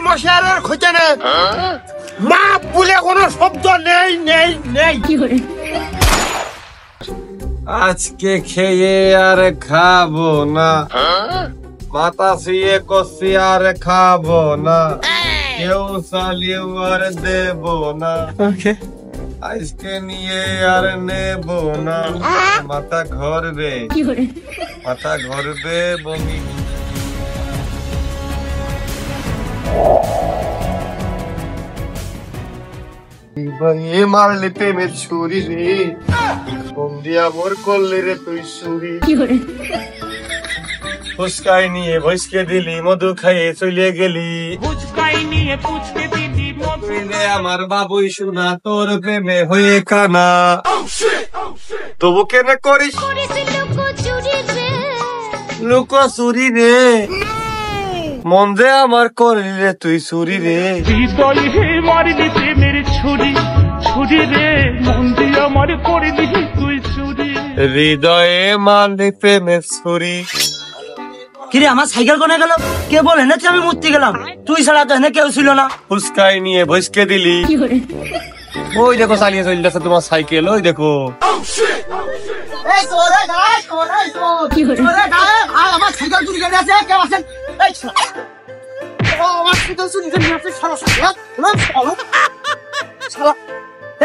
মশারের খোঁজে না মা বলে কোনো শব্দ নেই নেই নেই। আজকে খেয়ে আর খাবো না, মাথা শুয়ে কষি আর খাবো না, কেউ চালিয়েও আর দেবো না, আজকে নিয়ে আর নেবো না, মাথা ঘরবে মাথা ঘরবে বমি। এ মারলে প্রেমের ছুরি রে, বন্দিয়া মোর করলে রে তুই ছুরি। ফুচকাই নিয়ে ভসকে দিলি, মধু খাইয়ে চলে গেলি, ফুচকাই নিয়ে ফুচকে দিলি, আমার বাবুই শোনা তোর প্রেমে হয়ে কানা। তবু কেন করিস লুকো চুরি রে, মন যে আমার করলি রে তুই চুরি রে। হৃদয় হে মারলি প্রেমের ছুরি, ছুরি রে মন যে আমার করলি তুই চুরি, হৃদয়ে মারলি প্রেমের ছুরি। কিরে আমার সাইকেল কোনে গেল? কে বলে না আমি মরতে গেলাম? তুই ছাড়া তো এনে কেউ ছিল না। ফুচকাই নিয়ে ভসকে দিলি, ওই দেখো চালিয়ে চলে যাচ্ছে তোমার সাইকেল, ওই দেখো। আমার সাইকেল চুরি করে আছে, কেউ আছেন? আমার সাইকেল চুরি করে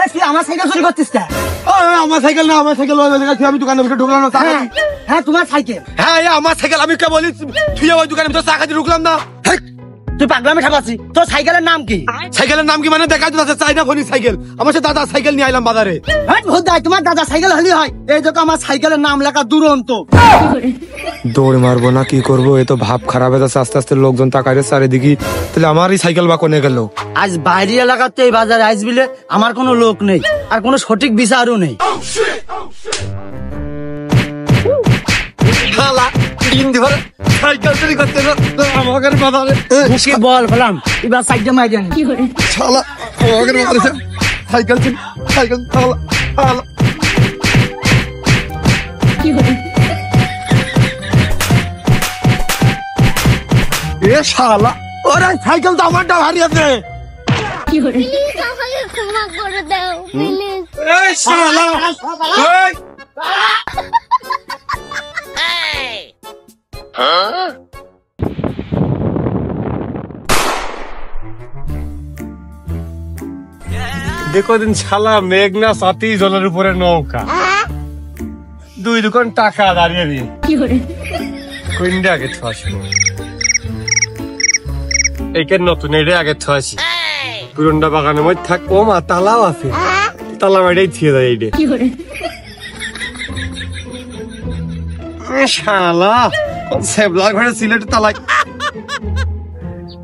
আছে, আমার সাইকেল চুরি করতিস কে? আমার সাইকেল না, আমার সাইকেল আমি দোকানের ভিতরে ঢুকলাম না। হ্যাঁ তোমার সাইকেল? হ্যাঁ আমার সাইকেল, আমি কে বলি তুই ওই দোকানের ভিতরে চা খাইতে ঢুকলাম না। তুই পাগলামে ঠাপাচ্ছি। তোর সাইকেলের নাম কি? সাইকেলের নাম কি মানে দেখা যাচ্ছে চাইনা ফোনি সাইকেল, আমার সাথে দাদা সাইকেল নিয়ে আইলাম বাজারে। তোমার দাদা সাইকেল হলি হয়? এই দেখো আমার সাইকেলের নাম লেখা দুরন্ত। দৌড় মারবো না কি করবো, এ তো ভাব খারাপ হয়ে যাচ্ছে, আস্তে আস্তে লোকজন তাকাইরে চারিদিকে, তাহলে আমারই সাইকেল বা কোনে গেল? আজ বাইরে এলাকাতে এই বাজারে আসবিলে আমার কোনো লোক নেই, আর কোনো সঠিক বিচারও নেই। সাইকেল চুরি করতে আমাদের বাজারে বল বললাম এবার সাইকেল মাইজেন শালা, আমাদের বাজারে সাইকেল চুরি, সাইকেল শালা শালা। এ শালা, ওরে সাইকেল তো আমারটা ভারী আছে। প্লিজ আমাকে ক্ষমা করে দাও প্লিজ। এই শালা, এই দেখো দিন শালা মেঘনা সাথী জলের উপরে নৌকা, দুই দোকান টাকা দাঁড়িয়ে দিয়ে কোনটা আগে থাসবো, এইখানে নতুন এটা আগে থাসি, পুরনটা বাগানের মধ্যে থাক। ও মা তালাও আছে, তালা মাইটাই থিয়ে যায় এইটা। শালা সেবলা ঘরে সিলেট তালা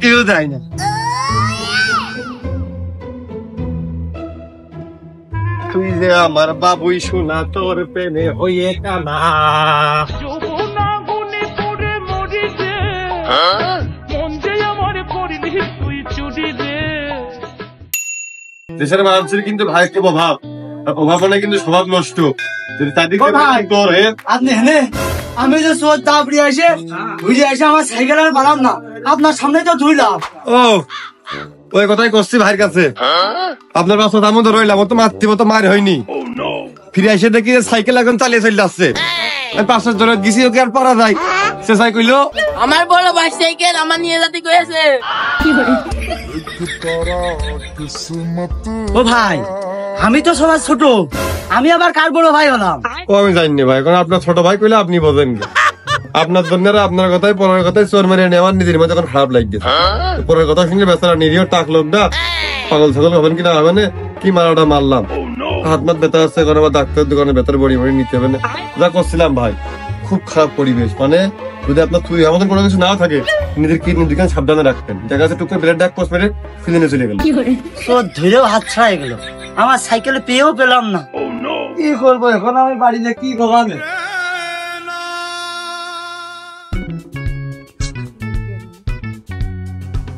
কেউ দেয় না। তুই যে আমার বাবুই শোনা তোর প্রেমে হয়ে কানা। দেশের মানুষের কিন্তু ভাই খুব অভাব, অভাব মানে কিন্তু স্বভাব নষ্ট। আমি যে সোজ দাবড়ি এসে বুঝে এসে আমার সাইকেল আর বাড়াম না, আপনার সামনে তো ধুইলাম। ও ওই কথাই করছি ভাইয়ের কাছে, আপনার বাচ্চা তার মধ্যে রইলাম, ও তো মারতে মতো মার হয়নি। ফিরে এসে দেখি সাইকেল এখন চালিয়ে চলে যাচ্ছে, আমি 5-7 জনের গেছি, ওকে আর পারা যায়। সে সাই কইলো আমার বড় ভাই সাইকেল আমার নিয়ে যেতে কইছে। ও ভাই আমি তো সবার ছোট, আমি আবার কার বড় ভাই হলাম? ও আমি জানি ভাই, কারণ আপনার ছোট ভাই কইলে আপনি বোঝেন, আপনার জন্য আপনার কথাই পরের কথাই চোর মেরে নেওয়া নিজের মধ্যে এখন খারাপ লাগছে। পরের কথা শুনে বেচারা নিরীহ টাক লোকটা পাগল ছাগল হবেন কিনা হবে না, কি মারাটা মারলাম, হাত মাত ব্যথা আসছে, এখন আবার ডাক্তারের দোকানে ব্যথার বড়ি বড়ি নিতে হবে না, যা করছিলাম ভাই। খুব খারাপ পরিবেশ, মানে যদি আপনার তুই আমাদের কোনো কিছু না থাকে নিজের কিডনির দিকে সাবধানে রাখতেন। দেখা যাচ্ছে টুকরে ব্লাড ডাক পোস্ট মেরে ফিলিনে চলে গেল, ধরেও হাত ছাড়াই গেল, আমার সাইকেলে পেয়েও পেলাম না। কি করবো এখন আমি বাড়িতে, কি করবো আমি?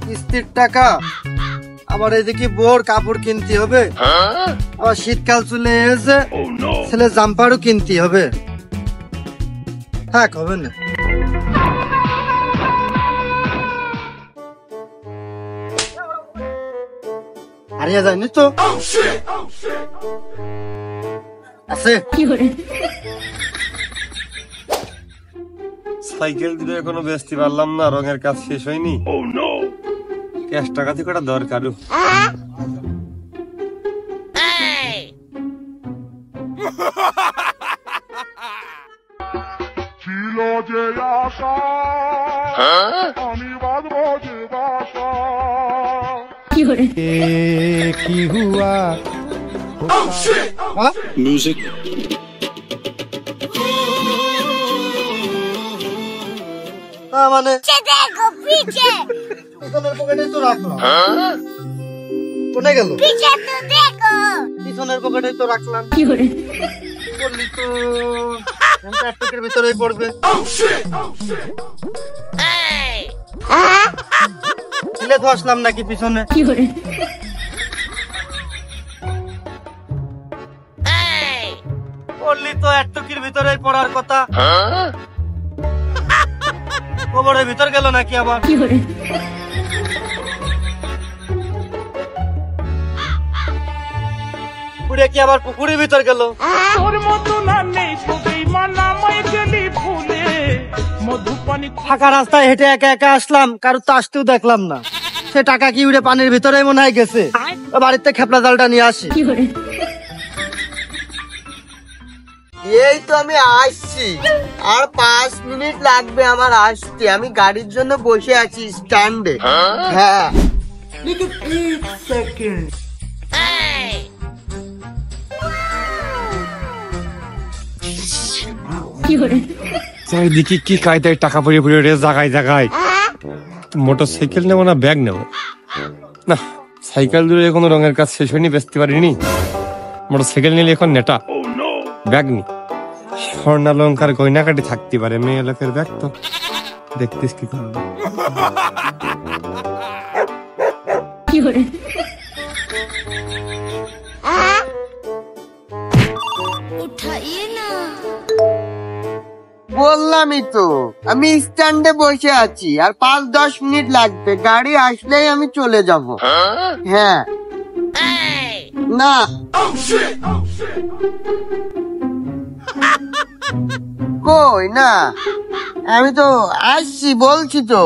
কিস্তির টাকা, আবার এদিকে বোর কাপড় কিনতে হবে, আবার শীতকাল চলে এসে ছেলে জাম্পারও কিনতে হবে। থাক হবে না। হারিয়ে যায়নি তো? আছে সাইকেল দিলে এখনো বেচতে পারলাম না, রঙের কাজ শেষ হয়নি। ক্যাশ টাকা থেকে একটা দরকার। ছিল যে আশা আমি বাঁধবো যে বাসা। কি হুয়া মানে देखो पीछे পিছনের পকেটে তো রাখলাম। কোনে গেল? पीछे तो देखो পিছনের পকেটে তো রাখলাম। করলি তো প্লাস্টিকের ভিতরেই পড়বে। ছিলে তো আসলাম নাকি পিছনে? করলি তো একটুকির ভিতরেই পড়ার কথা। কবরের ভিতর গেল নাকি আবার? পুড়ে কি আবার পুকুরের ভিতর গেল? ফাঁকা রাস্তায় হেঁটে একা একা আসলাম, কারো তো আসতেও দেখলাম না। সে টাকা কি উড়ে পানির ভিতরে মনে হয় গেছে। বাড়িতে খেপলা জালটা নিয়ে আসি। এই তো আমি আসছি, আর 5 মিনিট লাগবে আমার আসতে। আমি গাড়ির জন্য বসে আছি স্ট্যান্ডে। হ্যাঁ চারিদিকে কি কায়দায় টাকা পড়ে পড়ে রে জায়গায় জায়গায়। মোটর সাইকেল নেবো না ব্যাগ নেবো? না, সাইকেল দূরে কোনো রঙের কাজ শেষ হয়নি, বেচতে পারিনি। মোটর সাইকেল নিলে এখন নেটা, ব্যাগ নি স্বর্ণালঙ্কার গয়নাকাটি থাকতে পারে, মেয়ে লোকের ব্যাগ তো দেখতিস কি করবো। उठाइए ना বললামই তো আমি স্ট্যান্ডে বসে আছি, আর 5-10 মিনিট লাগবে। গাড়ি আসলেই আমি চলে যাব। হ্যাঁ না কই না, আমি তো আসছি বলছি তো।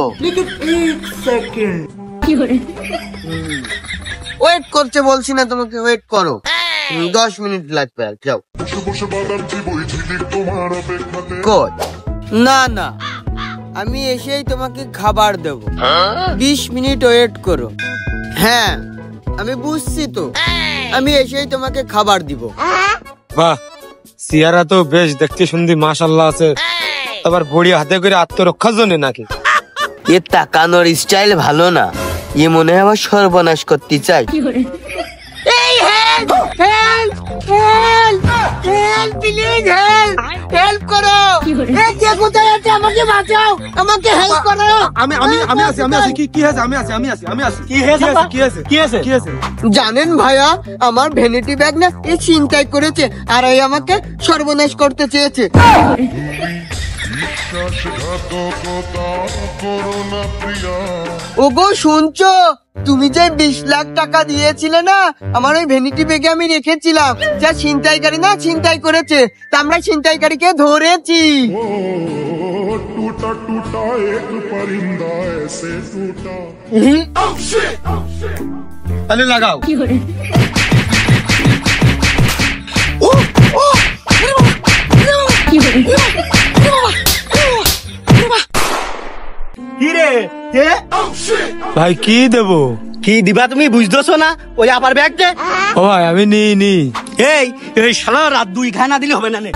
ওয়েট করতে বলছি না তোমাকে, ওয়েট করো। 10 মিনিট লাগবে, আর যাও। কই না না, আমি এসেই তোমাকে খাবার দেব। 20 মিনিট ওয়েট করো। হ্যাঁ আমি বুঝছি তো, আমি এসেই তোমাকে খাবার দিব। বাহ, সিয়ারা তো বেশ দেখতে শুনতে মাশাআল্লাহ আছে। আবার বড়ি হাতে করে আত্মরক্ষার জন্য নাকি? এ তাকানোর স্টাইল ভালো না, এ মনে হয় আবার সর্বনাশ করতে চাই। এই help help help help please help help করো। এই কে কোথায় আছে, আমাকে বাঁচাও, আমাকে হেল্প করো। আমি আমি আমি আছি আমি আছি কি হয়েছে? আমি আছি আমি আছি আমি আছি। কি হয়েছে কি হয়েছে কি হয়েছে কি হয়েছে? জানেন ভাইয়া, আমার ভ্যানিটি ব্যাগ না এই ছিনতাই করেছে, আর এই আমাকে সর্বনাশ করতে চেয়েছে। ওগো শুনছো, তুমি যে 20 লাখ টাকা দিয়েছিলে না, আমার ওই ভ্যানিটি ব্যাগে আমি রেখেছিলাম। যা ছিনতাইকারী না ছিনতাই করেছে, তা আমরা ছিনতাইকারীকে ধরেছি। टूटा टूटा एक परिंदा ऐसे टूटा। তাহলে লাগাও। কি রে কে? ভাই কি দেবো? কি দিবা তুমি বুঝতেছো না? ওই আপার ব্যাগ দে। ও ভাই আমি নি এই এই শালা রাত 2 খায় না দিলে হবে না নে।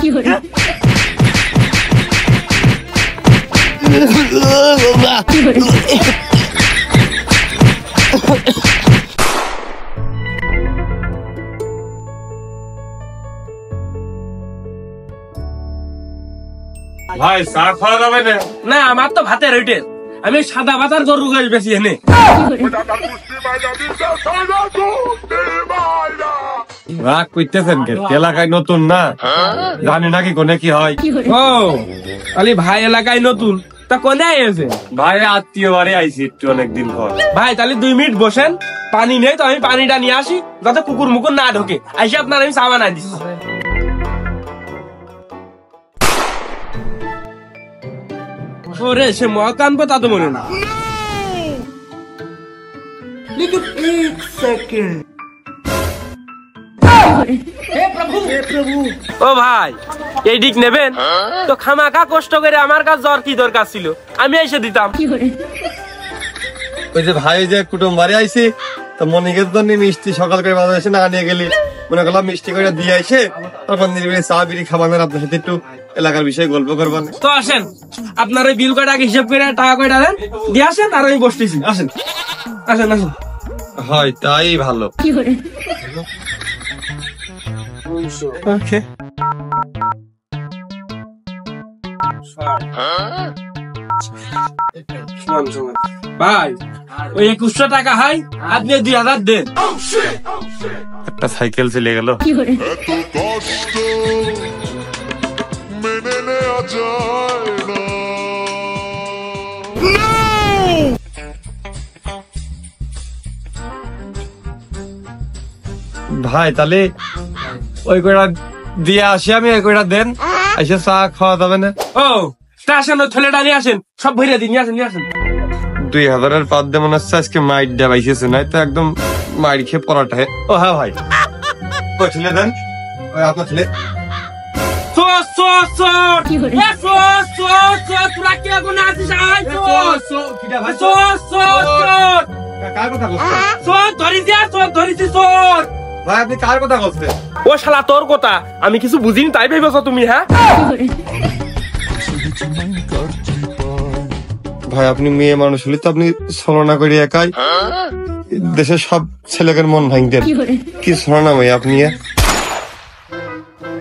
ভাই চা খাওয়া যাবে না? না আমার তো ভাতের হোটেল, আমি সাদা ভাতার গরু গাছ বেশি এনে। রাগ করতেছেন কে? এলাকায় নতুন না, জানি নাকি কোনে কি হয়। ও আলি ভাই এলাকায় নতুন, তা কোনে এসে? ভাই আত্মীয় বাড়ি আইছি একটু অনেকদিন পর। ভাই তাহলে 2 মিনিট বসেন, পানি নেই তো আমি পানিটা নিয়ে আসি যাতে কুকুর মুকুর না ঢোকে, আইসে আপনার আমি চা বানাই দিচ্ছি। ওরে সে মদ আনবো তা তো মনে না। ও ভাই এই দিক নেবেন তো খামাখা কষ্ট করে, আমার কাছে জ্বর কি দরকার ছিল, আমি এসে দিতাম। ওই যে ভাই যে কুটুম বাড়ি আইছি তো মনিকের জন্য মিষ্টি সকাল করে বাজার এসে না নিয়ে গেলি, মনে করলাম মিষ্টি করে দিয়ে আইসে তখন নিরিবিলি চা বিড়ি খাবানের আপনার সাথে একটু এলাকার বিষয়ে গল্প করবেন। তো আসেন আপনার ওই বিল কয়টা হিসাব করে টাকা কয়টা দেন দিয়ে আসেন, আর আমি বসতেছি। আসেন আসেন আসেন। হয় তাই ভালো। ওকে ভাই ওই 2100 টাকা হয়, আপনি 2000 দেন। একটা সাইকেল চলে গেল। ভাই তাহলে ওই কয়টা দিয়ে আসি আমি, ওই কয়টা দেন, এসে চা খাওয়া যাবে না? ও তা আসেন, ওই থলেটা নিয়ে আসেন, সব ভরে দিন, নিয়ে আসেন নিয়ে আসেন। 2000-এর পাত দিয়ে মনে হচ্ছে আজকে মাইট দেওয়া বাইসেছে, নাই তো একদম মাইট খেয়ে পড়াটা। ও হ্যাঁ ভাই ওই ছেলে দেন, ওই আপনার ছেলে। ভাই আপনি কার কথা বলছেন? ও শালা তোর কথা আমি কিছু বুঝিনি তাই ভেবেছো তুমি? হ্যাঁ ভাই আপনি মেয়ে মানুষ হলে তো আপনি ছলনা করে একাই দেশের সব ছেলেদের মন ভাঙতেন, কি ছলনা ভাই আপনি।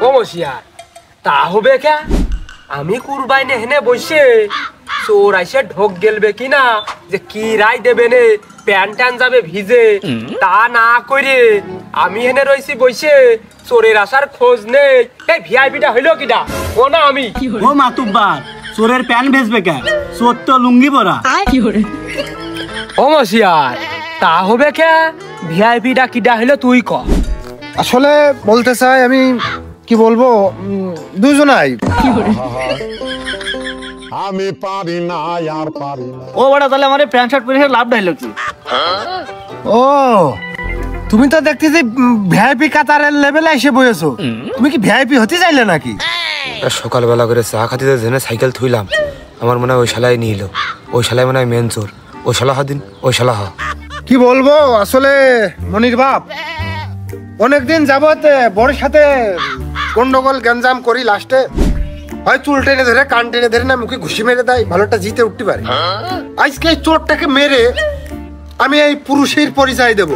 ও মশিয়া তা হবে কে? আমি কুরবাইনে হেনে বসে চোর আইসে ঢোক গেলবে কিনা যে কি রায় দেবে নে, প্যান ট্যান যাবে ভিজে, তা না করে আমি হেনে রইছি বসে, চোরের আসার খোঁজ নেই। এই ভিআইপিটা হইলো কিটা? ও না আমি। ও মাতুব্বার চোরের প্যান ভেজবে কে? চোর তো লুঙ্গি পরা। ও মশিয়ার তা হবে কে? ভিআইপিটা কিটা হইলো তুই ক। আসলে বলতে চাই আমি, কি বলবো, দুজনাই। আমি পারি না আর পারি না। ও বড় তাহলে আমার প্যান্ট শার্ট পরে লাভটা হলো কি? ও তুমি তো দেখতেছি ভিআইপি কাতারের লেভেলে এসে বসেছো, তুমি কি ভিআইপি হতে চাইলে নাকি? সকালবেলা করে চা খাতে জেনে সাইকেল থুইলাম, আমার মনে হয় ওই শালাই নিল, ওই শালাই মনে হয় মেন চোর। ওই শালা দিন, ওই শালা হ। কি বলবো আসলে মনির বাপ, অনেকদিন যাবত বড়ের সাথে গন্ডগোল গঞ্জাম করি, লাস্টে হয় চুল টেনে ধরে কান টেনে ধরে না মুখে ঘুষি মেরে দেয়, ভালোটা জিতে উঠতে পারে। আজকে এই চোরটাকে মেরে আমি এই পুরুষের পরিচয় দেব।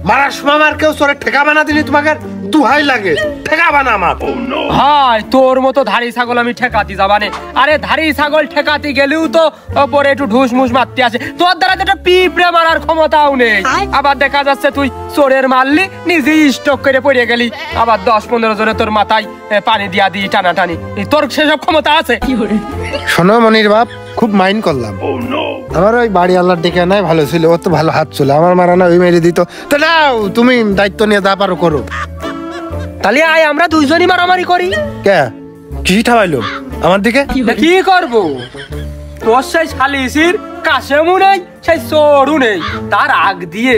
মারার সময় আমার কেউ চোরের ঠেকা বানা দিলে তোমাকে দুহাই লাগে, ঠেকা বানা আমার। হাই তোর মতো ধাড়ি ছাগল আমি ঠেকাতি যাবানে? আরে ধাড়ি ছাগল ঠেকাতি গেলেও তো পরে একটু ঢুস মুস মারতে আসে, তোর দ্বারা যেটা পিঁপড়ে মারার ক্ষমতাও নেই। আবার দেখা যাচ্ছে তুই চোরের মারলি, নিজেই স্টক করে পড়ে গেলি, আবার 10-15 জনে তোর মাথায় পানি দিয়া দিই টানাটানি, তোর সেসব ক্ষমতা আছে? শোনো মনির বাপ, খুব মাইন্ড করলাম, আমার ওই বাড়ি আল্লাহর ডেকে নাই ভালো ছিল, ও তো ভালো হাত ছিল, আমার মারা না ওই মেরে দিত। তো নাও তুমি দায়িত্ব নিয়ে যা পারো করো। তাহলে আয় আমরা দুইজনই মারামারি করি। কে কি ঠাবাইলো আমার দিকে? কি করবো? তোর সেই শালিসির কাশেমও নেই, সেই চোরও নেই, তার আগ দিয়ে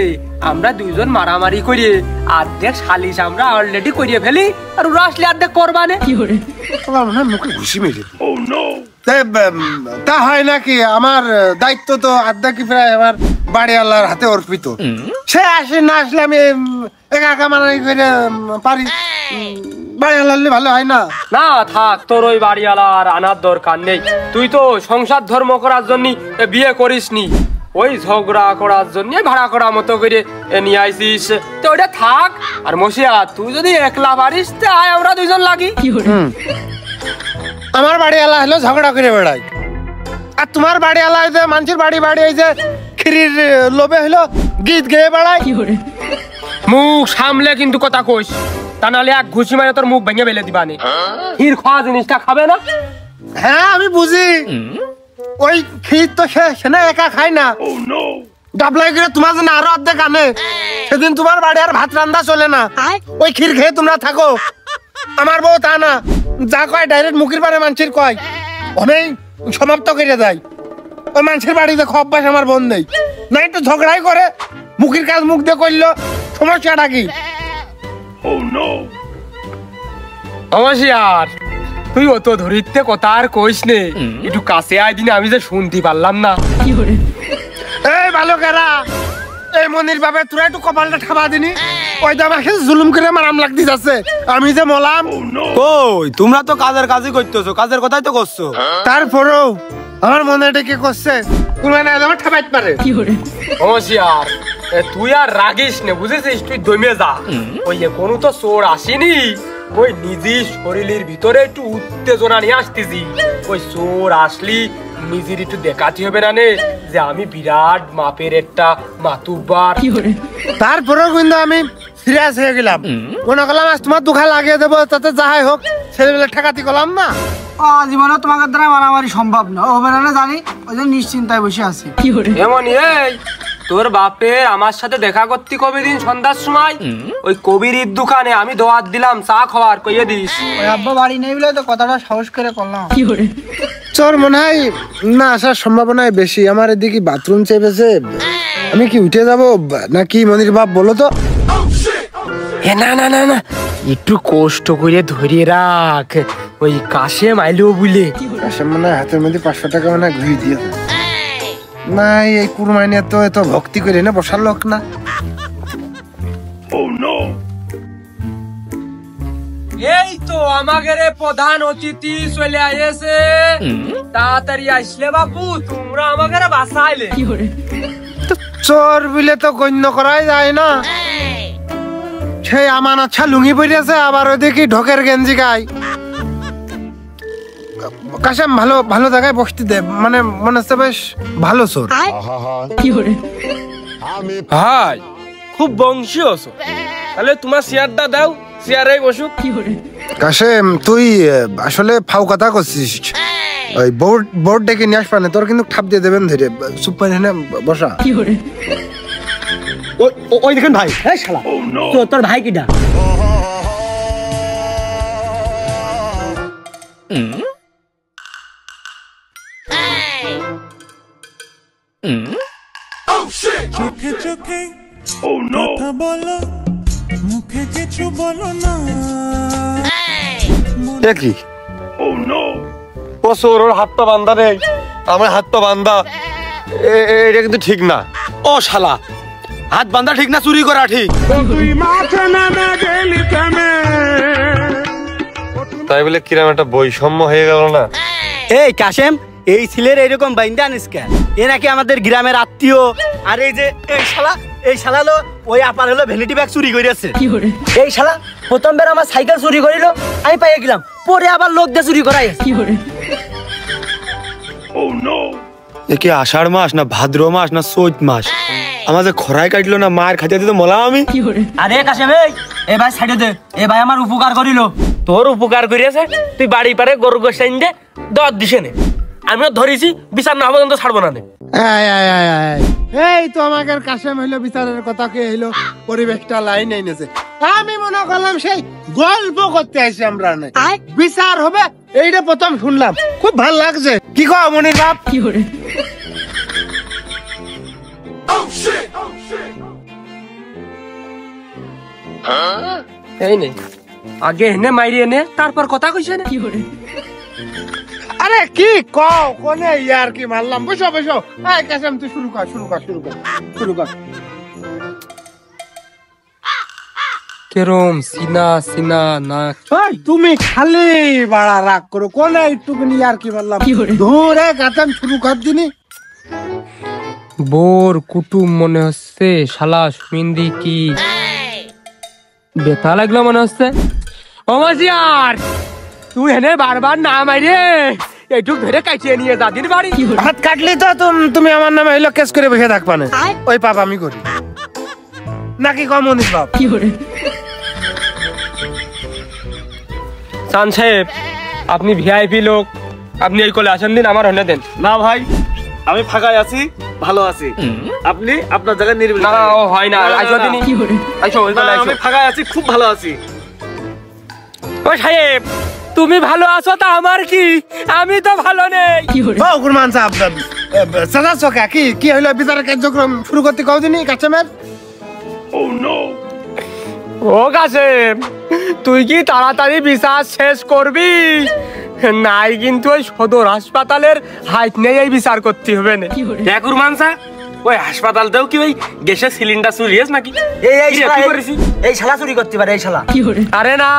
আমরা দুইজন মারামারি করি, অর্ধেক শালিশ আমরা অলরেডি করিয়ে ফেলি, আর ওরা আসলে অর্ধেক করবানে। মুখে ঘুষি মেরে তা হয় নাকি? আমার দায়িত্ব তো আধা কি প্রায় আমার বাড়ি আল্লাহর হাতে অর্পিত। সে আসে না আসলে আমি একা একা মারামারি করে পারি, বাড়ি আল্লাহ ভালো হয় না? না থাক, তোর ওই বাড়িওয়ালা আর আনার দরকার নেই, তুই তো সংসার ধর্ম করার জন্য বিয়ে করিসনি, ওই ঝগড়া করার জন্য ভাড়া করা মতো করে নিয়ে আইসিস, তো ওটা থাক। আর মশিয়া তুই যদি একলা পারিস তা আয় আমরা দুইজন লাগি। আমার বাড়ি আলা হলো ঝগড়া করে বেড়াই, আর তোমার বাড়ি আলা যে মানুষের বাড়ি বাড়ি এই যে খিরির লোভে হলো গীত গেয়ে বেড়াই। মুখ সামলে কিন্তু কথা কইস, তা নাহলে এক ঘুষি মারে তোর মুখ ভেঙে ফেলে দিবানে। ক্ষীর খাওয়া জিনিসটা খাবে না? হ্যাঁ আমি বুঝি, ওই ক্ষীর তো সে না একা খায় না, ডাবলাই করে তোমার জন্য আরো অর্ধেক আনে। সেদিন তোমার বাড়ি আর ভাত রান্না চলে না, ওই ক্ষীর খেয়ে তোমরা থাকো। আমার বউ তা না, যা কয় ডাইরেক্ট মুখের পারে মানুষের কয়, অনেক সমাপ্ত করে দেয়। ওই মানুষের বাড়িতে অভ্যাস আমার বোন নেই, না একটু ঝগড়াই করে, মুখের কাজ মুখ দিয়ে করলো, সমস্যাটা কি? অবশ্যই তুই অত ধরিতে কথা আর কইস নে, একটু কাছে আয় দিনে, আমি যে শুনতে পারলাম না। এই বালকেরা, এই মনির বাবা তোরা একটু কপালটা ঠাবা দিনি, ওই তো আমাকে জুলুম করে মারাম লাগতে যাচ্ছে, আমি যে মলাম। কই তোমরা তো কাজের কাজই করতেছো, কাজের কথাই তো করছো। তারপরেও আমার মনে এটা কি করছে, কোনো না আমার ঠাবাইতে পারে। অবশ্যই তুই আর রাগিস নে, বুঝেছিস? তুই দমে যা, ওই কোনো তো চোর আসেনি, ওই নিজের শরীরের ভিতরে একটু উত্তেজনা নিয়ে আসতেছি। ওই চোর আসলি নিজের একটু দেখাতে হবে না নে যে আমি বিরাট মাপের একটা মাতুব্বার। তারপরেও কিন্তু আমি সিরিয়াস হয়ে গেলাম, মনে করলাম আজ তোমার দুঃখা লাগিয়ে দেবো, তাতে যাই হোক ছেলেবেলা ঠেকাতি করলাম না। জীবনে তোমাকে দ্বারা মারামারি সম্ভব না, হবে না জানি, ওই জন্য নিশ্চিন্তায় বসে আছি। এমন এই তোর বাপের আমার সাথে দেখা করতে কবে দিন সন্ধ্যার সময় ওই কবিরির দোকানে আমি দোয়াত দিলাম চা খাওয়ার, কইয়ে দিস। ওই আব্বা বাড়ি নেই বলে তো কথাটা সাহস করে করলাম। চোর মনে হয় না আসার সম্ভাবনাই বেশি। আমার এদিকে বাথরুম চেপেছে, আমি কি উঠে যাব নাকি মনির বাপ বলো তো? না না না না, একটু কষ্ট করে ধরে রাখ, ওই কাশে মাইলো বলে। কাশেম মনে হয় হাতের মধ্যে 500 টাকা মানে ঘুরিয়ে দিয়েছে। না এই কুরবানি তো এত ভক্তি করে না বসার লোক না। এই তো আমাদের প্রধান অতিথি চলে আইছে, তাড়াতাড়ি আসলে বাবু, তোমরা আমাদের বাঁচাইলে। চোর বলে তো গণ্য করাই যায় না, সেই আমার আচ্ছা লুঙ্গি পড়েছে, আবার ওইদিকে ঢোকের গেঞ্জি গায়। কাশেম ভালো ভালো জায়গায় বসতে দে, মানে মনে হচ্ছে বেশ ভালো চোর। হাই খুব বংশীয় চোর, তাহলে তোমার চেয়ারটা দাও, চেয়ারে বসুক। কাশেম তুই আসলে ফাউ কথা করছিস, ওই বোর্ড ডেকে নিয়ে আসবা না, তোর কিন্তু ঠাপ দিয়ে দেবেন ধরে। সুপার হেনে বসা। ওই দেখেন ভাই, এই শালা তোর ভাই কিটা? চোখে চোখে কথা বলো, মুখে কিছু বলো না। কি ও চোর, ওর হাত পা বান্ধা নেই, আমার হাত পা বান্ধা, এটা কিন্তু ঠিক না। ও শালা, হাত বান্ধা ঠিক না, চুরি করা ঠিক? তাই বলে কিরম একটা বৈষম্য হয়ে গেল না? এই কাশেম, এই ছেলের এইরকম বাইন্দা আনিস কেন? এ নাকি আমাদের গ্রামের আত্মীয়। আর এই যে এই শালা লো ওই আপার হলো ভ্যানিটি ব্যাগ চুরি করেছে। এই শালা প্রথমবার আমার সাইকেল চুরি করিল, আমি পাইয়ে গেলাম, পরে আবার লোক দিয়ে চুরি করাই। একে আষাঢ় মাস না ভাদ্র মাস না চৈত মাস, আমার যে খরায় কাটলো না, মায়ের খাইতে দিতে মলাম আমি। আরে কাশেম, এই ভাই সাইডে দে, এ ভাই আমার উপকার করিল। তোর উপকার করিয়াছে, তুই বাড়ি পারে গরু গোসাইন দে, দর দিছে নে, আমিও ধরেছি, বিচার না হবে কিন্তু ছাড়বো না। এই তো আমাকে কাশেম হইলো বিচারের কথা কে হইলো, পরিবেশটা লাইন এনেছে। আমি মনে করলাম সেই গল্প করতে আসি আমরা, বিচার হবে এইটা প্রথম শুনলাম, খুব ভালো লাগছে। কি কো মনির বাপ? এই নে আগে এনে মাইরি এনে, তারপর কথা কইছে না। আরে কি কও কোনে ইয়ার কি মারলাম? বসো বসো। এই কাশেম তুই শুরু কর। কেরম সিনা সিনা না, তুমি খালি বাড়া রাগ করো, কোনে একটুখানি ইয়ার কি মারলাম? ধরে কাশেম শুরু কর দিনি। বোর কুটুম মনে হচ্ছে, শালা সুমিন্দি কি বেতা লাগলো মনে হচ্ছে। ও মাসিয়ার, তুই এনে বারবার না মাইরে, এইটুক ধরে কাটিয়ে নিয়ে যা দিন বাড়ি। হাত কাটলি তো তুমি আমার নামে হইলো কেস করে বসে থাকবা না, ওই পাপ আমি করি নাকি কমনিস বাপ? চান সাহেব, আপনি ভিআইপি লোক, আপনি এই কোলে আসেন দিন, আমার হনে দেন। না ভাই, আমি ফাঁকায় আছি, ভালো আছি। আপনি আপনার জায়গায় নির্বিল। না ও হয় না, আইসো দিনি আইসো ওইখানে আইসো। আমি ফাঁকায় আছি, খুব ভালো আছি। ও সাহেব তুমি ভালো আছো তা আমার কি, আমি তো ভালো নেই। ও কুরমান সাহেব সাদা চকা কি হইলো বিচারের কার্যক্রম শুরু করতে কওদিনই কাছেমের? ও কাসেম তুই কি তাড়াতাড়ি বিচার শেষ করবি? নাই কিন্তু ওই সদর হাসপাতালের হাইট নেই এই বিচার করতে হবে না। দেখ কুরমানসা ওই হাসপাতালতেও কি ওই গ্যাসের সিলিন্ডার চুরিয়েছ নাকি? এই শালা চুরি করতে পারে এই শালা। আরে না,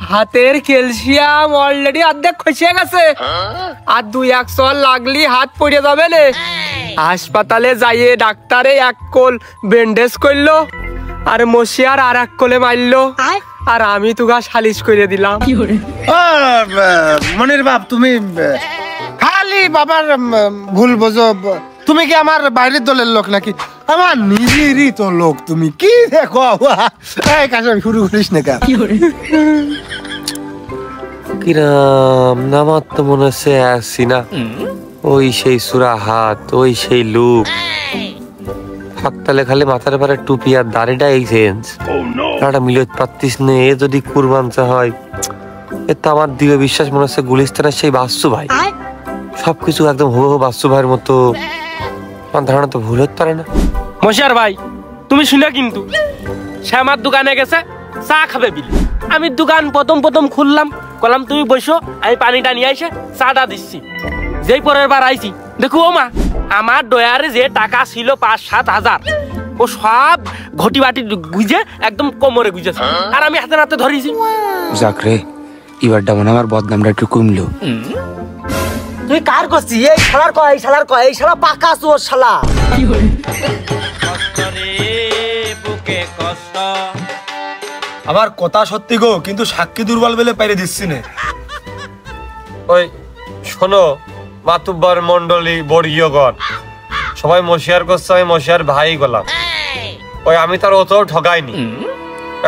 হাতের ক্যালসিয়াম অলরেডি অর্ধেক খসে গেছে, আর 2-1 চল লাগলি হাত পড়ে যাবে না। হাসপাতালে যাইয়ে ডাক্তারে এক কোল ব্যান্ডেজ করলো আর মশিয়ার আর এক কোলে মারলো, আর আমি তুগা সালিশ করে দিলাম। ও মনির বাপ তুমি খালি বাবার ভুল বোঝো। তুমি কি আমার বাইরের দলের লোক নাকি? আমার নিজেরই তো লোক। তুমি কি দেখো এই কাজ শুরু করিস না কেন? কিরাম নামার তো মনে হচ্ছে আসছি না, ওই সেই সুরা হাত, ওই সেই লুক, ফাঁকতালে খালি মাথার পারে টুপি আর দাড়িটা এই সেন্স মিলত পারতিস নে। এ যদি কুরবানচা হয় এ তো আমার দিকে বিশ্বাস মনে হচ্ছে গুলিস্তানের সেই বাসু ভাই, সবকিছু একদম হুবহু বাসু ভাইয়ের মতো। আমার ধারণা তো ভুল হতে পারে না। মশিয়ার ভাই তুমি শুনে কিন্তু সে আমার দোকানে গেছে চা খাবে বিল। আমি দোকান প্রথম খুললাম, কলাম তুমি বসো, আমি পানিটা নিয়ে এসে চাটা দিচ্ছি। যেই পরের বার আইছি দেখো ও মা, আমার ডয়ারে যে টাকা ছিল 5-7 হাজার ও সব ঘটি বাটি গুজে একদম কোমরে গুজেছে, আর আমি হাতে নাতে ধরেছি। যাক রে, এবারটা মনে আমার বদনামটা একটু কমলো। তুই কার করছিস? এই শালা পাকা চোর শালা। আমার কথা সত্যি গো, কিন্তু সাক্ষী দুর্বল বলে পাইরে দিচ্ছি না। ওই শোনো মাতুব্বার মন্ডলী বর্গীয়গণ, সবাই মশিয়ার করছে, আমি মশিয়ার ভাই গলাম। ওই আমি তার অতও ঠকাইনি।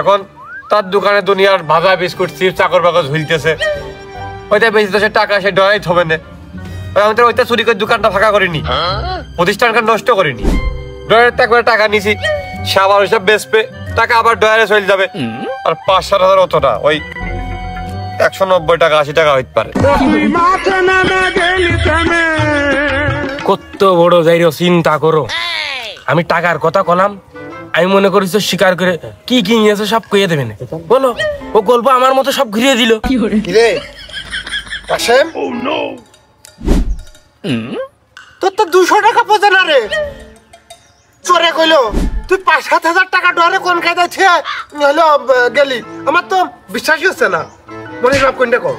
এখন তার দোকানে দুনিয়ার ভাজা বিস্কুট চিপস চাকর বাকর ঝুলতেছে, ওইটা বেশি তো সে টাকা সে ডয়াই থবে না। আমি তো ওইটা চুরি করে দোকানটা ফাঁকা করিনি, প্রতিষ্ঠানকে নষ্ট করিনি। ডয়ারের একবার টাকা নিছি, সে আবার ওইসব বেচবে, টাকা আবার ডয়ারে চলে যাবে। আর 5-7 হাজার অত না, ওই 190 টাকা 80 টাকা হইতে পারে। কত বড় যাইরো চিন্তা করো। আমি টাকার কথা কলাম, আমি মনে করেছি স্বীকার করে কি কি নিয়েছে সব কইয়ে দেবে না। বলো ও গল্প আমার মতো সব ঘুরিয়ে দিল। কিরে কাশেম, তোর তো 200 টাকা পচে না রে। চোরে কইলো তুই 5-7 হাজার টাকা ডরে কোন কায়দায় ছে হলো গেলি। আমার তো বিশ্বাসই হচ্ছে না। মনির বাপ কোনটা কও?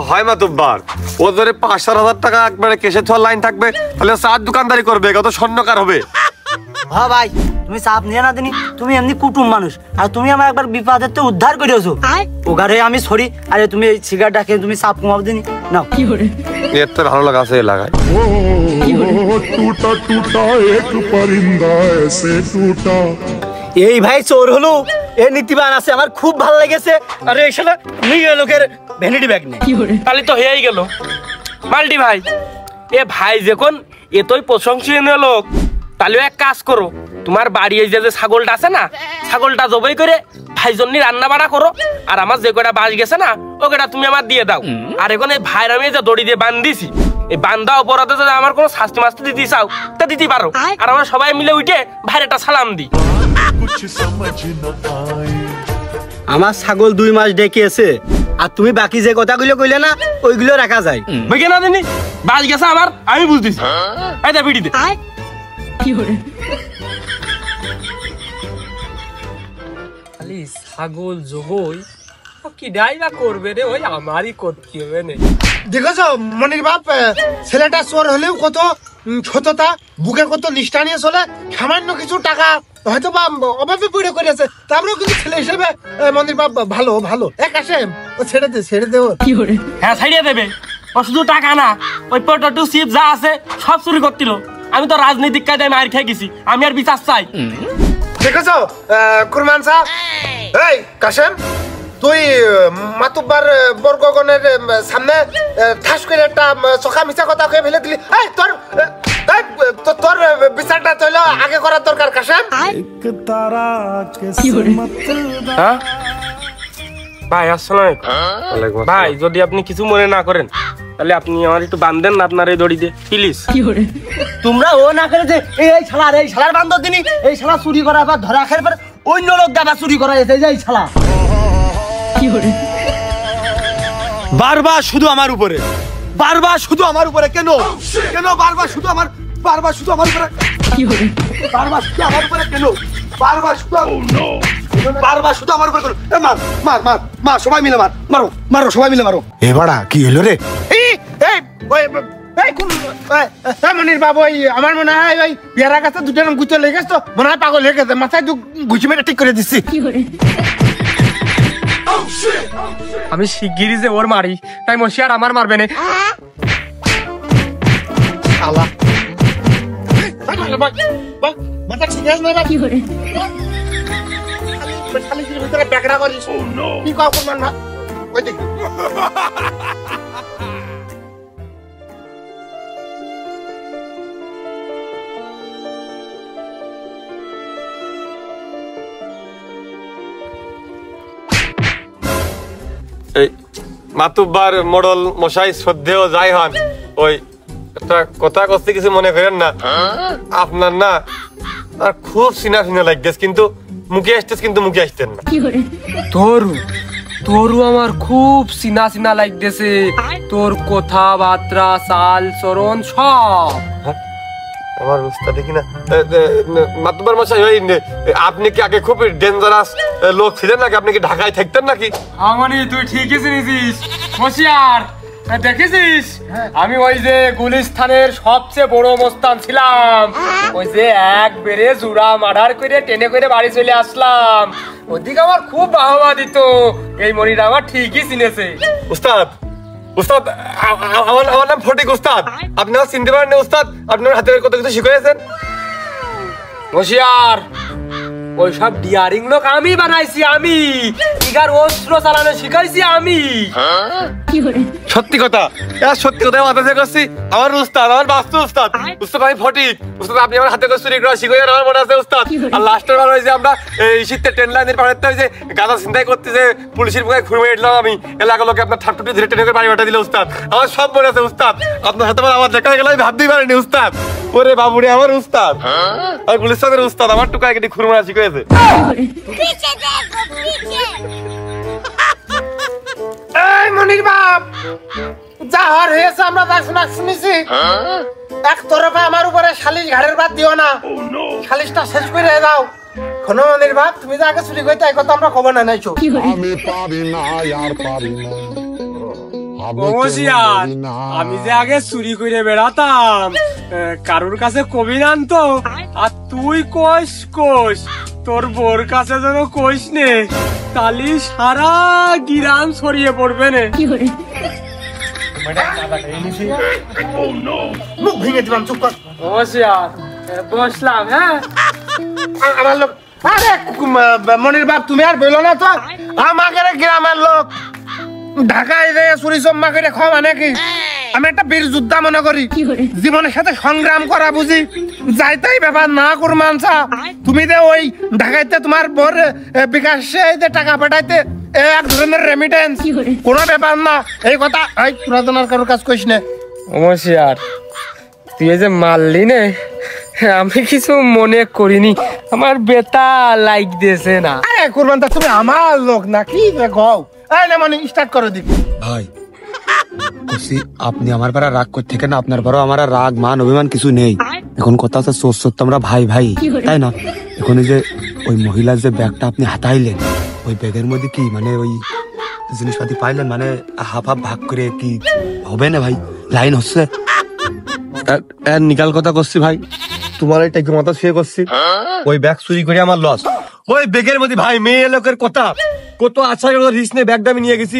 হয় মাতুব্বার, ও ধরে 5-7 হাজার টাকা একবারে কেসে ছোঁয়ার লাইন থাকবে, তাহলে চার দোকানদারি করবে, কত স্বর্ণকার হবে। হ্যাঁ ভাই, তুমি চাপ নিয়ে না দিনি, তুমি এমনি কুটুম মানুষ, আর তুমি আমার একবার বিপদের তো উদ্ধার করেছো। ওগারে আমি সরি। আরে তুমি এই সিগারেটটা খেয়ে তুমি চাপ কমাও দিনি নাও। কি করে এর তো ভালো লাগা আছে লাগাই। टूटा टूटा एक परिंदा ऐसे टूटा। এই ভাই চোর হলো, এ নীতিবান আছে, আমার খুব ভালো লেগেছে। আরে এই শালা নিয়ে লোকের ভ্যানিটি ব্যাগ নেই, তাহলে তো হয়েই গেল। মাল্টি ভাই, এ ভাই যখন এতই প্রশংসনীয় লোক, তাহলে এক কাজ করো, তোমার বাড়ি এই যে ছাগলটা আছে না, ছাগলটা জবাই করে ভাই জন্য রান্না বাড়া করো, আর আমার যে কটা বাস গেছে না ও কটা তুমি আমার দিয়ে দাও। আর এখন এই ভাইয়ের আমি যে দড়ি দিয়ে বান্ধিছি, এই বান্ধা অপরাধে যদি আমার কোনো শাস্তি মাস্তি দিতে চাও তা দিতে পারো, আর আমরা সবাই মিলে উঠে ভাইয়ের একটা সালাম দিই। আমার ছাগল 2 মাস ডেকেছে, আর তুমি বাকি যে কথাগুলো কইলে না ওইগুলো রাখা যায়। বুঝে না দিনি বাস গেছে আমার, আমি বুঝতেছি। এই দে বিড়ি দে। কি হরে খালি ছাগল জবই কি ডাইবা করবে রে, ওই আমারই করতে হবে না। দেখেছো মনির বাপ, ছেলেটা চোর হলেও কত সততা, বুকে কত নিষ্ঠা নিয়ে চলে। সামান্য কিছু টাকা হয়তো বা অভাবে পড়ে করেছে, তারপরেও কিন্তু ছেলে হিসেবে মনির বাপ ভালো ভালো। এক আসেম ও ছেড়ে দে ওর। কি করে? হ্যাঁ ছাড়িয়ে দেবে, ও শুধু টাকা না, ওই পটেটো চিপ যা আছে সব চুরি করছিল। আমি তো রাজনৈতিক কায়দায় মার খেয়ে গেছি, আমি আর বিচার চাই। দেখেছো কুরমান সাহেব, এই কাশেম তুই মাতুব্বার বর্গগণের সামনে ঠাস করে একটা চোখা মিছা কথা কয়ে ফেলে দিলি। এই তোর তোর বিচারটা তৈল আগে করার দরকার কাশেম। হ্যাঁ ভাই আসসালাম আলাইকুম। ভাই যদি আপনি কিছু মনে না করেন তাহলে আপনি আমার একটু বান্ধেন না আপনার এই দড়ি দিয়ে প্লিজ। তোমরা ও না করে যে এই শালার বান্ধব দিনি এই শালা চুরি করা বা ধরা খেয়ে পরে অন্য লোক দাবা চুরি করা এসে এই শালা বারবার শুধু আমার উপরে কেন বারবার শুধু আমার উপরে মার সবাই মিলে মারো সবাই মিলে মারো। এ বাড়া কি হলো রে? মনির বাবু আমার মনে হয় ওই পেয়ারা গাছে দুটো গুঁতো লেগে গেছে তো মনে হয় পাগল হয়ে গেছে, মাথায় ঘুষি মেরে ঠিক করে দিচ্ছি। আমি শিগগিরই যে ওর মারি তাই মশি আর আমার মারবে না। এই মাতুব্বার মডল মশাই শ্রদ্ধেয় যাই হন, ওই একটা কথা করতে কিছু মনে করেন না। আপনার না আর খুব সিনা লাগতেছে, কিন্তু মুখে আসতেছে কিন্তু মুখে আসতেন না। তোরও আমার খুব সিনা লাগতেছে, তোর কথাবার্তা চাল চরণ সব। আমার উস্তাদ দেখি না মাতুব্বার মশাই, ওই আপনি কি আগে খুব ডেঞ্জারাস লোক ছিলেন নাকি? আপনি কি ঢাকায় থাকতেন নাকি? আমানি তুই ঠিকই চিনিস মশিয়ার, দেখেছিস আমি ওই যে গুলিস্তানের সবচেয়ে বড় মস্তান ছিলাম, ওই যে একবারে জুড়া মার্ডার করে টেনে করে বাড়ি চলে আসলাম। ওদিকে আমার খুব বাহবা দিত, এই মনিরা আমার ঠিকই চিনেছে। উস্তাদ আমার নাম ফটিক উস্তাদ, আপনি আমার চিনতে পারেন না উস্তাদ? আপনার হাতে কত কিছু শিখিয়েছেন। মশিয়ার ওই সব ডিয়ারিং লোক আমি বানাইছি, আমি ইগার অস্ত্র চালানো শিখাইছি আমি। সত্যি কথা মাথা করছি। আমার উস্তাদ, আমার বাস্তু উস্তাদ আমি ফটিক উস্তাদ, আপনি আমার হাতে করে চুরি করা শিখাই আমার মনে আছে উস্তাদ। আর লাস্টের বার হয়েছে আমরা এই শীতের ট্রেন লাইনের পাড়াতে হয়েছে গাঁদা চিন্তাই করতে যে পুলিশের মুখে ঘুরে এলাম আমি, এলাকার লোকে আপনার ঠাপটুটি ধরে ট্রেনে করে বাড়ি পাঠা দিলে উস্তাদ। আমার সব মনে আছে উস্তাদ, আপনার হাতে আমার দেখা গেলে আমি ভাবতেই পারিনি উস্তাদ। ওরে বাবুরে আমার উস্তাদ, আর গুলিস্তানের উস্তাদ আমার টুকায় কেটে খুরমারা শিখেছে। এই মনির বাপ, যা হওয়ার হয়েছে আমরা তা শুনেছি। এক তরফে আমার উপরে শালিশ ঘাড়ের বাদ দিও না, শালিশটা শেষ করে দাও। কোনো মনির বাপ, তুমি যে আগে চুরি করতে কথা আমরা খবর না নাইছো। আমি পারি না আর পারি না, আমি যে আগে চুরি করে বেড়াতাম, কারোর কাছে কবি নানতো, আর তুই কইস তোর বোর কাছে যেন কইস নে, তালি সারা গ্রাম ছড়িয়ে পড়বে না। মুখ ভেঙে দিলাম, চুপ কর। বসলাম। হ্যাঁ আমার লোক, আরে মনির বাপ তুমি আর বলো না তো, আমাকে গ্রামের লোক ঢাকায় চুরি জম্মা করে খাওয়া মানে কি? আমি একটা বীর যোদ্ধা মনে করি, জীবনের সাথে সংগ্রাম করা বুঝি। যাইতেই ব্যাপার না কর মানসা, তুমি যে ওই ঢাকাইতে তোমার বর বিকাশে টাকা পাঠাইতে এক ধরনের রেমিটেন্স, কোনো ব্যাপার না। এই কথা এই পুরাতনার কারোর কাজ কইস না। অবশ্যই তুই যে মারলি নে, আমি কিছু মনে করিনি, আমার বেতা লাইক দিয়েছে না। আরে কুরবান দা, তুমি আমার লোক না কি গাও? এই না মানে স্টার্ট করে দিবি ভাই। আপনি আমার পারা রাগ করতে থেকে না, আপনার পারও আমার রাগ মান অভিমান কিছু নেই। এখন কথা হচ্ছে সত্য আমরা ভাই তাই না? এখন যে ওই মহিলার যে ব্যাগটা আপনি হাতাইলেন, ওই ব্যাগের মধ্যে কি মানে ওই জিনিসপাতি পাইলেন, মানে হাফ ভাগ করে কি হবে না ভাই? লাইন হচ্ছে নিকাল কথা করছি ভাই, তোমার এটা কি মাথা শুয়ে করছি? ওই ব্যাগ চুরি করে আমার লস। ওই ব্যাগের মধ্যে ভাই মেয়ে লোকের কথা কত আশা রিস্ক নিয়ে ব্যাগটা আমি নিয়ে গেছি।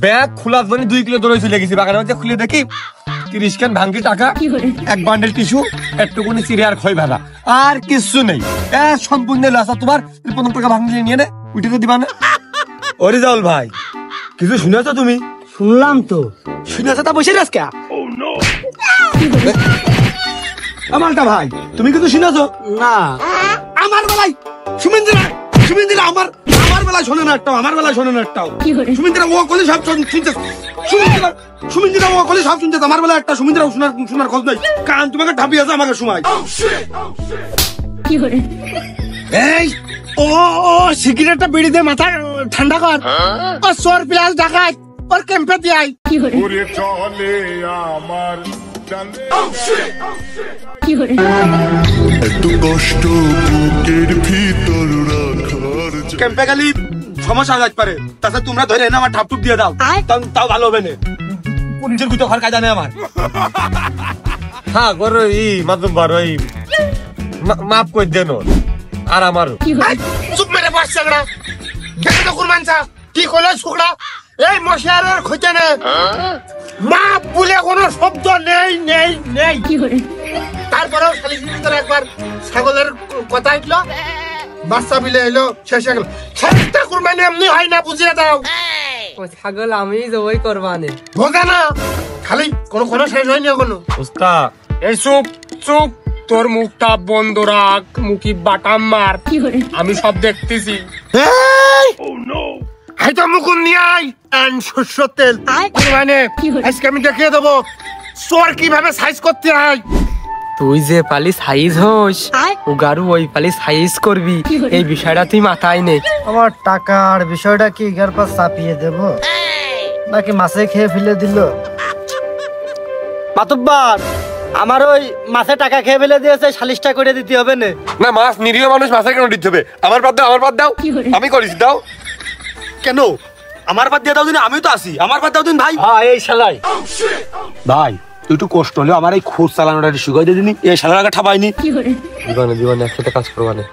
ব্যাগ খোলার জন্য 2 কিলো দৌড়ে চলে গেছি বাগানের মধ্যে, খুলে দেখি 30 খান ভাঙ্গি টাকা, এক বান্ডেল টিস্যু, একটুকুনি চিড়ে আর খই ভাড়া, আর কিছু নেই। সম্পূর্ণ লস। তোমার 15 টাকা ভাঙ্গি নিয়ে নে, উঠে তো দিবা না। অরিজাউল ভাই কিছু শুনেছো তুমি? শুনলাম তো। শুনেছো তা বসে রাস কে? আমারটা ভাই তুমি কিছু শুনেছো? না। আমার বেলায় সুমিন্দিরা আমার বেলায় শোনে না একটাও, আমার বেলায় শোনে না একটাও। সুমিন্দিরা ও কলি সব শুনছে, সুমিন্দিরা ও কলি সব শুনছে, আমার বেলায় একটা সুমিন্দিরা শোনার খোঁজ নাই। কান তোমাকে ঢাপিয়ে আছে আমাকে সময়। এই ও সিগারেটটা বিড়ি দিয়ে মাথা ঠান্ডা কর। ও চোর প্লাস ডাকাত ওর ক্যাম্পে দিয়ে আই। ওরে চলে আমার একটু কষ্ট বুকের ভিতর রাখার ক্যাম্পে গেলে সমস্যা হয়ে যেতে পারে। তাছাড়া তোমরা ধরে এনে আমার ঠাপটুপ দিয়ে দাও, তাও ভালো হবে না। নিজের গুতো ঘর কাজা নেই আমার। হ্যাঁ করো ই মাতুব্বার ওই মাফ করে দেন আর আমারও। চুপ মেরে বস ঝগড়া কেন তো কুরমানসা কি কইলো ছোকরা? এই মশারের খুঁজে নে মা বলে কোনো শব্দ নেই নেই নেই। তারপরেও শালিশির ভিতরে একবার ছাগলের কথা উঠলো, বাচ্চা বিলে এলো, শেষ হয়ে গেল। শেষটা কুরবানি এমনি হয় না, বুঝিয়ে দাও। ছাগল আমি জবাই করবানে ভোগা না খালি কোনো শেষ হয়নি এখনো। উস্তাদ এই চুপ চুপ, তোর মুখটা বন্ধ রাখ, মুখি বাটাম মার, আমি সব দেখতেছি। হয়তো মুকুন নিয়ে আই শস্য তেল কুরবানি আজকে আমি দেখিয়ে দেবো চোর কিভাবে সাইজ করতে হয়। তুই যে পালি সাইজ হোস ও গারু ওই পালি সাইজ করবি, এই বিষয়টা তুই মাথায় নে। আমার টাকার বিষয়টা কি এর পর চাপিয়ে দেব নাকি মাছে খেয়ে ফেলে দিল? মাতুব্বার আমার ওই মাছে টাকা খেয়ে ফেলে দিয়েছে, সালিশটা করে দিতে হবে না? না মাছ নিরীহ মানুষ মাছের কেন দিতে হবে? আমার বাদ দাও আমি করিস দাও কেন? আমার বাদ দিয়ে দাও দিন, আমিও তো আছি, আমার বাদ দাও দিন ভাই। হ্যাঁ এই শালাই ভাই তুই একটু কষ্ট হলেও আমার এই খোঁজ চালানোটা শিখাই দিয়ে দিনি, এই শালার আগে ঠাপাইনি। জীবনে একসাথে কাজ করবানে।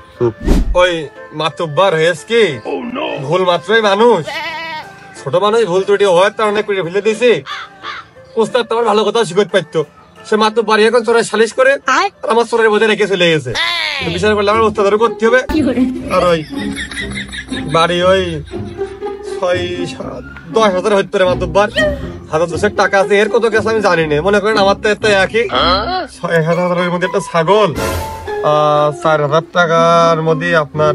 ওই মাতুব্বার হয়েছে কি ভুল মাত্রই মানুষ, ছোট মানুষ ভুল ত্রুটি হয় তার অনেক করে ফেলে দিয়েছে। উস্তাদ তোমার ভালো কথা শিখতে পারতো, সে মাতুব্বার এখন চোরের সালিশ করে আমার চোরের বোঝে রেখে চলে গেছে। বিচার করলে আমার উস্তাদেরও করতে হবে। আর ওই বাড়ি ওই 6-10,000 হইতে পারে মাতুব্বার, 1,000 টাকা আছে, এর কত গেছে আমি জানি না। মনে করেন আমার তো একটা একই 6,000-এর মধ্যে একটা ছাগল, 4,000 টাকার মধ্যে আপনার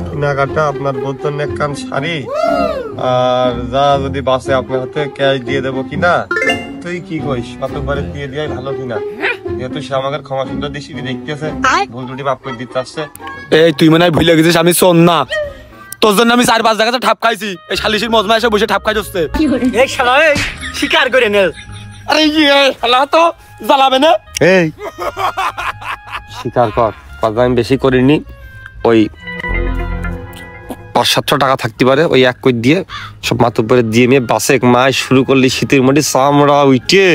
কেনাকাটা, আপনার বোতল এক কান শাড়ি, আর যা যদি বাসে আপনার হাতে ক্যাশ দিয়ে দেবো কিনা। তুই কি কইস মাতুব্বারে দিয়ে দেওয়াই ভালো কিনা? যেহেতু সে আমাকে ক্ষমা সুন্দর দিছি দেখতেছে, ভুল ত্রুটি মাফ করে দিতে আসছে। এই তুই মনে হয় ভুলে গেছিস আমি শোন না, তোর জন্য আমি 4-5 জায়গাতে ঠাপ খাইছি, এই শালিশির মজমা এসে বসে ঠাপ খাই যাচ্ছে। এই শালা এই শিকার করে নে। আরে শালা তো জ্বালাবে না। এই স্বীকার কর, কথা আমি বেশি করিনি। ওই 500-700 টাকা থাকতে পারে, ওই 1 কোটি দিয়ে সব মাতুব্বরে দিয়ে মেয়ে বাসে মাস শুরু করলি, শীতের মধ্যে চামড়া উইটে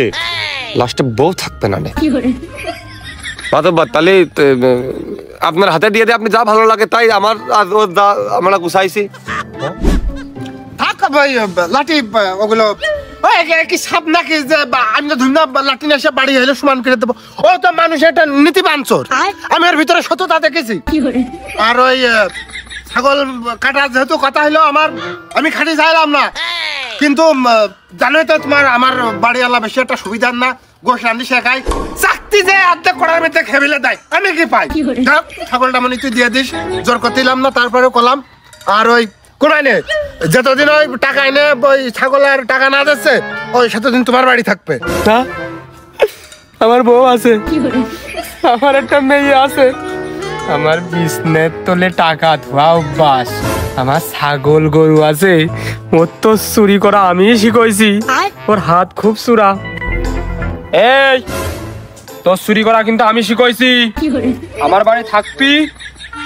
লাস্টে বউ থাকবে না। মাতুব্বর তাহলে আপনার হাতে দিয়ে দে, আপনি যা ভালো লাগে তাই। আমার আমরা গুছাইছি। থাক ভাই লাঠি ওগুলো কি সাপ নাকি যে আমি তো ধুমনা লাঠি নিয়ে এসে বাড়ি হলে সমান করে দেবো? ও তো মানুষের একটা নীতি বাঞ্চর, আমি এর ভিতরে সততা দেখেছি। আর ওই ছাগল কাটার যেহেতু কথা হলো আমার, আমি খাটি চাইলাম না, কিন্তু জানোই তো তোমার আমার বাড়িওয়ালা বেশি একটা সুবিধার না, গোশ রান্দি শেখাই চাকতি যে অর্ধেক করার মধ্যে খেবিলে দেয়, আমি কি পাই? ছাগলটা মানে তুই দিয়ে দিস, জোর করতেলাম না, তারপরে করলাম। আর ওই কোনায় নে যতদিন ওই টাকা এনে ওই ছাগলের টাকা না দিচ্ছে, ওই সেতদিন তোমার বাড়ি থাকবে। আমার বউ আছে, আমার একটা মেয়ে আছে, আমার বিছনের তলে টাকা ধোয়া অভ্যাস, আমার ছাগল গরু আছে, ওর তো চুরি করা আমি শিখাইছি, ওর হাত খুব চূড়া। এই তোর চুরি করা কিন্তু আমি শিখাইছি, আমার বাড়ি থাকবি,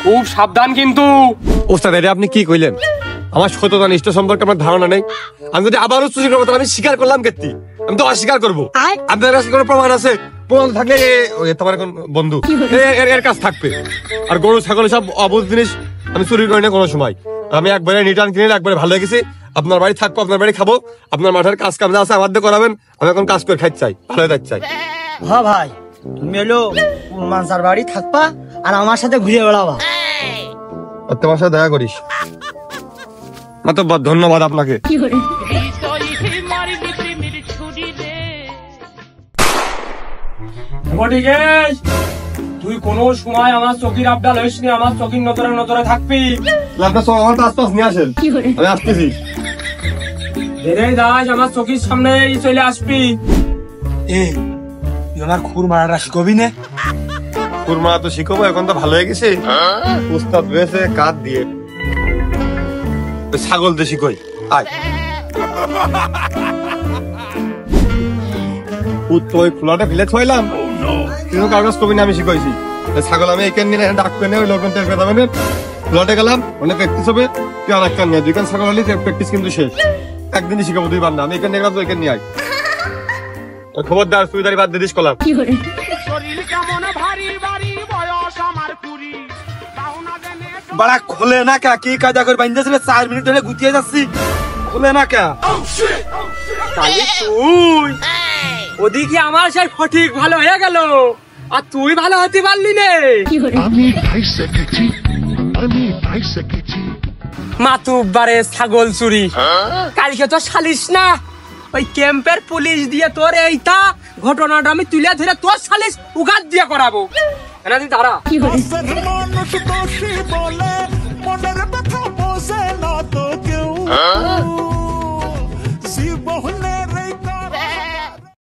খুব সাবধান কিন্তু। ওস্তাদ এটা আপনি কি কইলেন? আমার সততা নিষ্ঠ সম্পর্কে আমার ধারণা নেই। আমি যদি আবারও চুরি করবো তাহলে আমি স্বীকার করলাম কেতি, আমি তো অস্বীকার করবো। আপনার কাছে কোনো প্রমাণ আছে? প্রমাণ থাকলে তোমার এখন বন্ধু এর কাছে থাকবে। আর গরু ছাগল সব অবুঝ জিনিস আমি চুরি করি না কোনো সময়। আমি একবারে রিটার্ন কিনে একবারে ভালো হয়ে গেছি, আপনার বাড়ি থাকবো, আপনার বাড়ি খাবো, আপনার মাঠের কাজ কাম যা আছে আমার দিয়ে করাবেন, আমি এখন কাজ করে খাইতে চাই, ভালো হয়ে যাচ্ছে চাই। হ্যাঁ ভাই, তুমি এলো মানসার বাড়ি থাকবা আর আমার সাথে ঘুরে বেড়াবা। তোমার সাথে দেখা করিস মাতব্বর ধন্যবাদ আপনাকে। তুই কোন সময় আমার চকির আবদাল হইস নি, আমার চকির নতরে নতরে থাকবি। আপনার সব আমার আশপাশ নিয়ে আসেন, আমি আসতেছি। ধীরে দাস আমার চকির সামনে চলে আসবি। তুই আমার খুর মারাটা শিখবি না? কুরমা তো শিখবো, এখন তো ভালো হয়ে গেছে। উস্তাদ হয়েছে কাঠ দিয়ে, ছাগল দিয়ে শিখই। আয় ওই ফ্লোটা ফেলে থইলাম, কিন্তু কাগজ কবি না আমি শিখাইছি। ছাগল আমি এখান নিয়ে ডাকবে না, ওই লোকজন টের পেয়ে যাবে না। ফ্লোটে গেলাম, অনেক প্র্যাকটিস হবে। তুই আর একটা নিয়ে দুইখান ছাগল হলে প্র্যাকটিস কিন্তু শেষ। একদিনই শিখাবো, দুইবার না। আমি এখান নিয়ে গেলাম, তো এখান নিয়ে আয়। খবরদার সুইদারি বাদ দিস কলাম। বাড়া খোলে না কে? কি কাজা করে বাইন্দেছিলে? 4 মিনিট ধরে গুটিয়ে যাচ্ছি, খোলে না কে? তুই ওদিকে আমার সেই ফটিক ভালো হয়ে গেল, আর তুই ভালো হতে পারলি নে। মাতুব্বারে ছাগল চুরি, কালকে তো শালিস না, ওই ক্যাম্পের পুলিশ দিয়ে তোর এইটা ঘটনাটা আমি তুলে ধরে তোর শালিস উগাত দিয়ে করাবো। দাঁড়া